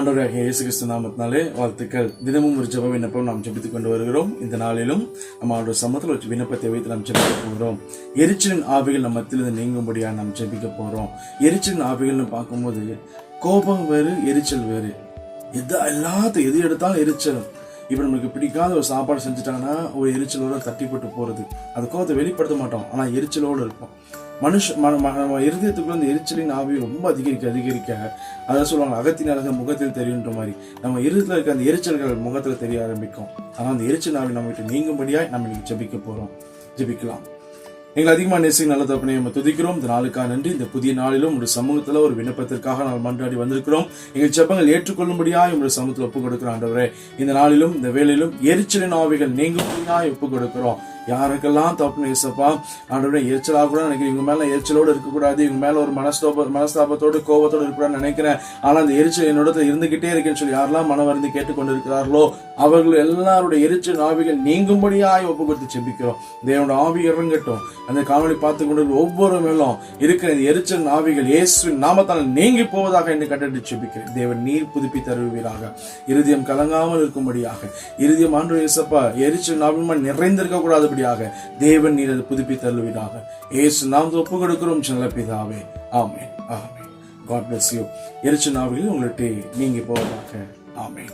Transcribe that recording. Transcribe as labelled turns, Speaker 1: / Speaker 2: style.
Speaker 1: ஆண்டவராகிய இயேசு கிறிஸ்து நாமத்தினாலே வாழ்த்துக்கள். தினமும் ஒரு ஜெப விண்ணப்பம் நாம் ஜெபித்துக் கொண்டு வருகிறோம். இந்த நாளிலும் நம்ம அவருடைய சமூகத்தில் ஒரு விண்ணப்பத்தை வைத்து நாம் ஜெபிக்க போகிறோம். எரிச்சலின் ஆவிகள் நம்ம மத்தியிலிருந்து நீங்கும்படியாக நாம் ஜெபிக்க போறோம். எரிச்சலின் ஆவிகள்னு பார்க்கும்போது கோபம் வேறு, எரிச்சல் வேறு. எது எடுத்தாலும் எரிச்சலும். இப்ப நமக்கு பிடிக்காத ஒரு சாப்பாடு செஞ்சுட்டாங்கன்னா ஒரு எரிச்சலோட தட்டிப்பட்டு போறது, அது கோபத்தை வெளிப்படுத்த மாட்டோம், ஆனா எரிச்சலோடு இருக்கும். இருதயத்துக்குள்ள இந்த எரிச்சலின் ஆவி ரொம்ப அதிகரிக்க அதான் சொல்லுவாங்க, அகத்தின் அழகு முகத்தில் தெரியுன்ற மாதிரி நம்ம இருதயத்துல இருக்க அந்த எரிச்சல்கள் முகத்துல தெரிய ஆரம்பிக்கும். ஆனா அந்த எரிச்சல் ஆவி நம்ம விட்டு நீங்கும்படியா நம்ம இன்னைக்கு ஜெபிக்க போறோம். ஜெபிக்கலாம். எங்களை அதிகமாக நேசி நல்ல தகப்பனே, நம்ம துதிக்கிறோம். இந்த நாளுக்காக நன்றி. இந்த புதிய நாளிலும் உங்களுடைய சமூகத்துல ஒரு விண்ணப்பத்திற்காக நாங்கள் மன்றாடி வந்திருக்கிறோம். எங்கள் ஜெபங்கள் ஏற்றுக்கொள்ளும்படியா உங்களுடைய சமூகத்தில் ஒப்புக் கொடுக்கிறோம். ஆண்டவரே, இந்த நாளிலும் இந்த வேளையிலும் எரிச்சலின் ஆவிகள் நீங்கும்படியா ஒப்புக் கொடுக்கிறோம். யாருக்கெல்லாம் தப்புன்னு ஏசப்பா ஆண்டவரே எரிச்சலாக கூட நினைக்கிறேன், இவங்க மேல எரிச்சலோடு இருக்கக்கூடாது, இவங்க மேல ஒரு மனஸ்தாபத்தோடு கோபத்தோடு இருக்கக்கூடாது நினைக்கிறேன், ஆனா அந்த எரிச்சல் என்னோட இருந்துகிட்டே இருக்குன்னு சொல்லி யாரெல்லாம் மனவருந்து கேட்டுக்கொண்டு இருக்கிறார்களோ அவர்கள் எல்லாருடைய எரிச்சல் ஆவிகள் நீங்கும்படியாய் ஒப்பு கொடுத்து செபிக்கிறோம். தேவனோட ஆவி இறங்கட்டும். அந்த காணொலி பார்த்து கொண்டு ஒவ்வொரு மேலும் இருக்கிற இந்த எரிச்சல் ஆவிகள் இயேசுவின் நாமத்தால் நீங்கி போவதாக என்னை கட்டட்டு செபிக்கிறேன். தேவன் நீர் புதுப்பி தருவீராக. இருதயம் கலங்காமல் இருக்கும்படியாக, இருதயம் ஆண்டு இயேசப்பா எரிச்சல் ஆவிமா நிறைந்திருக்க கூடாது தேவன் நீர் அதை புதுப்பி தருவீராக. இயேசு நாமத்தில் ஒப்பு கொடுக்கிறோம் நல்ல பிதாவே. ஆமென், ஆமென். God bless you. எரிச்சல் ஆவிகள் உங்கள்கிட்ட நீங்கி போவதாக. ஆமென்.